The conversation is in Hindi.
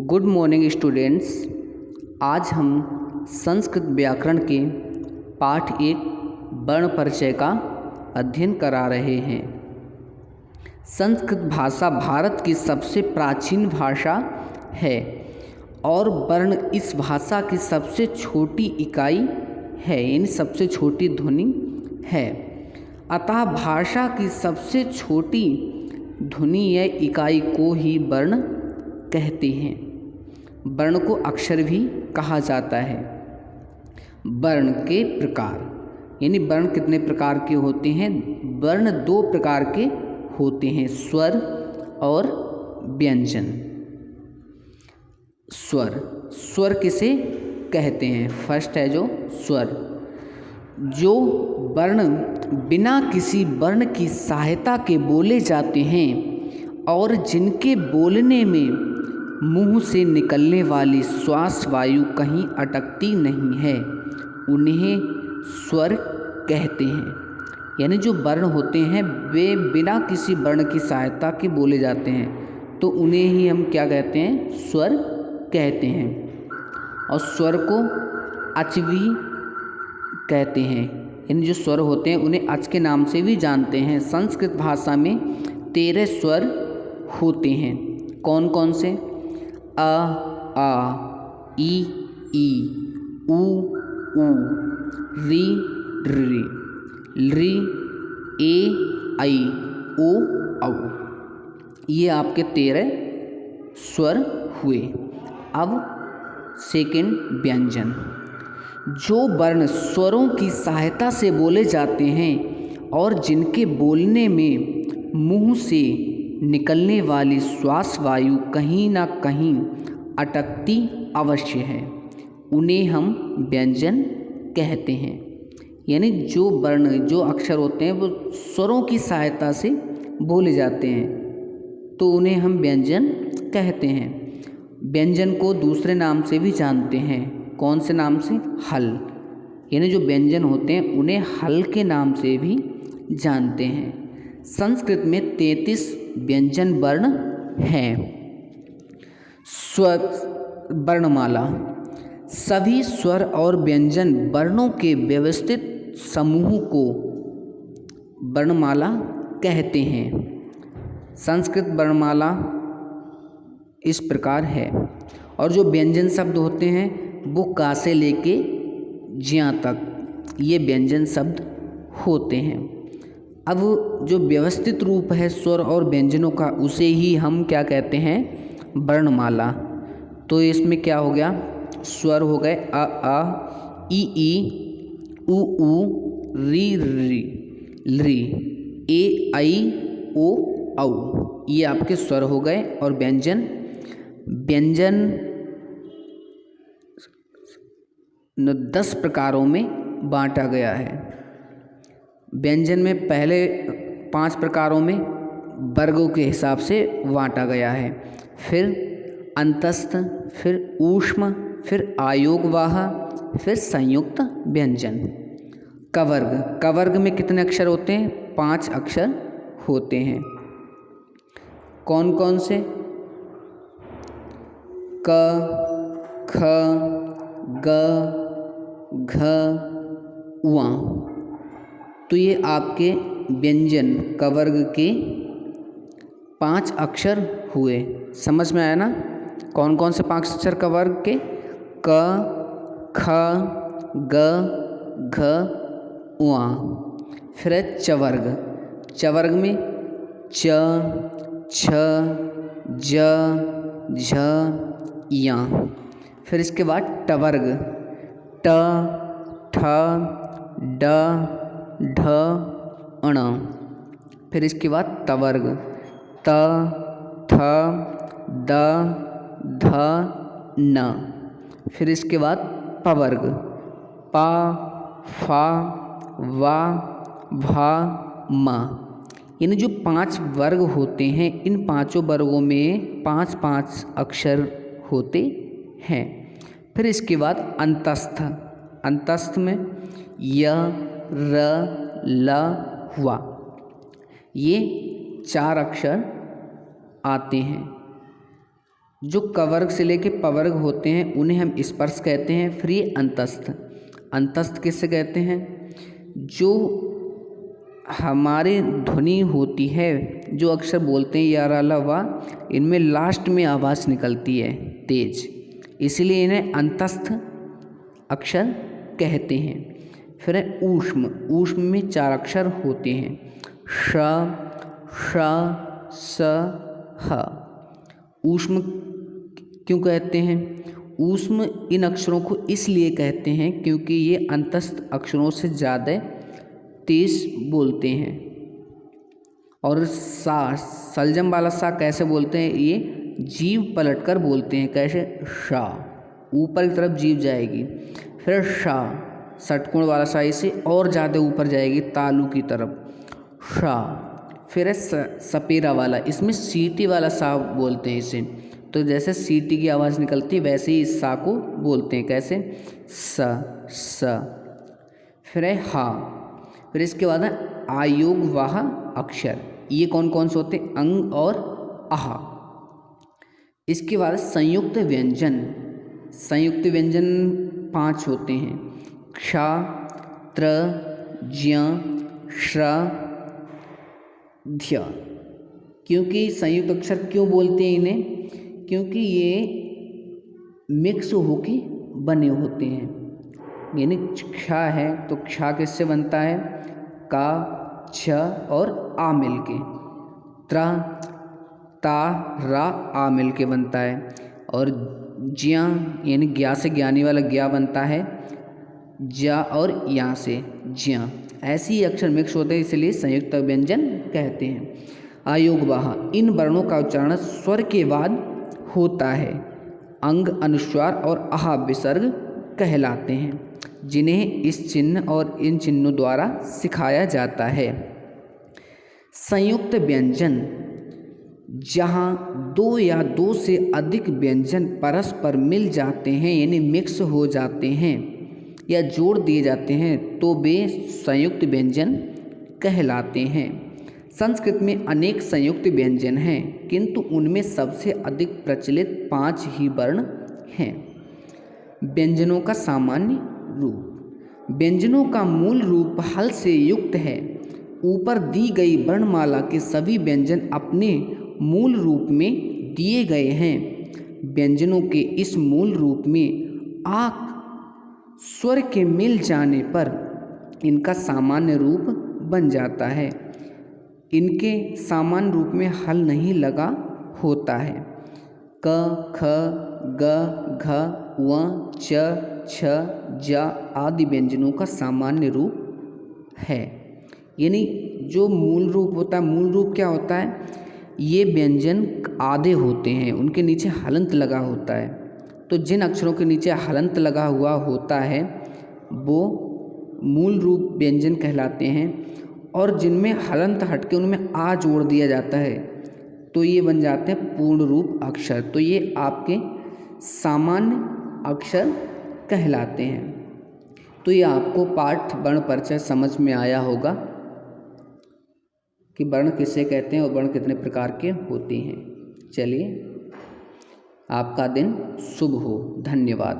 Good morning students. आज हम संस्कृत व्याकरण के पाठ 1 वर्ण परिचय का अध्ययन करा रहे हैं। संस्कृत भाषा भारत की सबसे प्राचीन भाषा है और वर्ण इस भाषा की सबसे छोटी इकाई है, यानी सबसे छोटी ध्वनि है। अतः भाषा की सबसे छोटी ध्वनि या इकाई को ही वर्ण कहते हैं। वर्ण को अक्षर भी कहा जाता है। वर्ण के प्रकार, यानी वर्ण कितने प्रकार के होते हैं? वर्ण 2 प्रकार के होते हैं, स्वर और व्यंजन। स्वर किसे कहते हैं? फर्स्ट है जो स्वर, जो वर्ण बिना किसी वर्ण की सहायता के बोले जाते हैं और जिनके बोलने में मुंह से निकलने वाली श्वास वायु कहीं अटकती नहीं है, उन्हें स्वर कहते हैं। यानी जो वर्ण होते हैं वे बिना किसी वर्ण की सहायता के बोले जाते हैं, तो उन्हें ही हम क्या कहते हैं? स्वर कहते हैं। और स्वर को अच भी कहते हैं। यानी जो स्वर होते हैं उन्हें अच के नाम से भी जानते हैं। संस्कृत भाषा में 13 स्वर होते हैं। कौन कौन से? अ, आ, ई, उ, री, री, ए, आई, ओ, औ। ये आपके 13 स्वर हुए। अब सेकंड व्यंजन, जो वर्ण स्वरों की सहायता से बोले जाते हैं और जिनके बोलने में मुंह से निकलने वाली श्वास वायु कहीं ना कहीं अटकती अवश्य है, उन्हें हम व्यंजन कहते हैं। यानी जो वर्ण, जो अक्षर होते हैं वो स्वरों की सहायता से बोले जाते हैं, तो उन्हें हम व्यंजन कहते हैं। व्यंजन को दूसरे नाम से भी जानते हैं। कौन से नाम से? हल। यानी जो व्यंजन होते हैं उन्हें हल के नाम से भी जानते हैं। संस्कृत में 33 व्यंजन वर्ण हैं। स्वर वर्णमाला, सभी स्वर और व्यंजन वर्णों के व्यवस्थित समूह को वर्णमाला कहते हैं। संस्कृत वर्णमाला इस प्रकार है। और जो व्यंजन शब्द होते हैं वो का से लेके ज्या तक ये व्यंजन शब्द होते हैं। अब जो व्यवस्थित रूप है स्वर और व्यंजनों का, उसे ही हम क्या कहते हैं? वर्णमाला। तो इसमें क्या हो गया? स्वर हो गए अ, ई, उ, री, ए, आई, ओ, औ। ये आपके स्वर हो गए। और व्यंजन 10 प्रकारों में बांटा गया है। व्यंजन में पहले 5 प्रकारों में वर्गों के हिसाब से बांटा गया है। फिर अंतस्थ, फिर ऊष्म, फिर आयोगवाह, फिर संयुक्त व्यंजन। कवर्ग में कितने अक्षर होते हैं? 5 अक्षर होते हैं। कौन कौन से? क, ख, ग, घ, व। तो ये आपके व्यंजन कवर्ग के 5 अक्षर हुए। समझ में आया ना? कौन कौन से 5 अक्षर कवर्ग के? क, ख, ग, घ, व। फिर है चवर्ग। चवर्ग में च, छ, ज, झ, या। फिर इसके बाद टवर्ग, ट, ठ, ड, ढ, अण। फिर इसके बाद तवर्ग, त, थ, द, ध, न। फिर इसके बाद पवर्ग, प, फ, व, भ, म। यानी जो 5 वर्ग होते हैं, इन 5 वर्गों में 5 अक्षर होते हैं। फिर इसके बाद अंतस्थ में य, र, ल, व। ये 4 अक्षर आते हैं। जो कवर्ग से लेके पवर्ग होते हैं उन्हें हम स्पर्श कहते हैं। फिर ये अंतस्थ, अंतस्थ किससे कहते हैं? जो हमारे ध्वनि होती है, जो अक्षर बोलते हैं या रा ला वा, इनमें लास्ट में आवाज़ निकलती है तेज, इसलिए इन्हें अंतस्थ अक्षर कहते हैं। फिर है ऊष्म, ऊष्म में 4 अक्षर होते हैं, श, श, स, ह। ऊष्म क्यों कहते हैं? ऊष्म इन अक्षरों को इसलिए कहते हैं क्योंकि ये अंतस्थ अक्षरों से ज़्यादा तेज बोलते हैं। और सा, सलजम वाला सा कैसे बोलते हैं? ये जीभ पलटकर बोलते हैं। कैसे? शा, ऊपर की तरफ जीभ जाएगी। फिर शा, षटकोण वाला सा, इसे और ज़्यादा ऊपर जाएगी तालू की तरफ, शा। फिर है सपेरा वाला, इसमें सीटी वाला सा बोलते हैं इसे। तो जैसे सीटी की आवाज़ निकलती है वैसे ही इस सा को बोलते हैं। कैसे? स, स। फिर है हा। फिर इसके बाद है आयोगवाह अक्षर, ये कौन कौन से होते हैं? अंग और आहा। इसके बाद संयुक्त व्यंजन, संयुक्त व्यंजन 5 होते हैं, क्ष, त्र, ज्ञ, श्र, ध्य। क्योंकि संयुक्त अक्षर क्यों बोलते हैं इन्हें? क्योंकि ये मिक्स होके बने होते हैं। यानी क्ष है तो क्ष किससे बनता है? का, छ और आ मिलके। त्र, ता, रा, आ मिलके बनता है। और ज्ञ यानी ज्ञा से ज्ञानी वाला ज्ञा बनता है, ज्या और या से ज्ञ। ऐसे ही अक्षर मिक्स होते हैं इसलिए संयुक्त व्यंजन कहते हैं। आयोगवाह, इन वर्णों का उच्चारण स्वर के बाद होता है। अंग, अनुस्वार और आहा विसर्ग कहलाते हैं, जिन्हें इस चिन्ह और इन चिन्हों द्वारा सिखाया जाता है। संयुक्त व्यंजन, जहाँ 2 या 2 से अधिक व्यंजन परस्पर मिल जाते हैं यानी मिक्स हो जाते हैं या जोड़ दिए जाते हैं तो वे संयुक्त व्यंजन कहलाते हैं। संस्कृत में अनेक संयुक्त व्यंजन हैं, किंतु उनमें सबसे अधिक प्रचलित 5 ही वर्ण हैं। व्यंजनों का सामान्य रूप, व्यंजनों का मूल रूप हल से युक्त है। ऊपर दी गई वर्णमाला के सभी व्यंजन अपने मूल रूप में दिए गए हैं। व्यंजनों के इस मूल रूप में आक स्वर के मिल जाने पर इनका सामान्य रूप बन जाता है। इनके सामान्य रूप में हल नहीं लगा होता है। क, ख, ग, घ, व, च, छ, ज आदि व्यंजनों का सामान्य रूप है। यानी जो मूल रूप होता है, मूल रूप क्या होता है? ये व्यंजन आधे होते हैं, उनके नीचे हलंत लगा होता है। तो जिन अक्षरों के नीचे हलंत लगा हुआ होता है वो मूल रूप व्यंजन कहलाते हैं, और जिनमें हलंत हटके उनमें आ जोड़ दिया जाता है तो ये बन जाते हैं पूर्ण रूप अक्षर। तो ये आपके सामान्य अक्षर कहलाते हैं। तो ये आपको पाठ वर्ण परिचय समझ में आया होगा कि वर्ण किसे कहते हैं और वर्ण कितने प्रकार के होते हैं। चलिए, आपका दिन शुभ हो। धन्यवाद।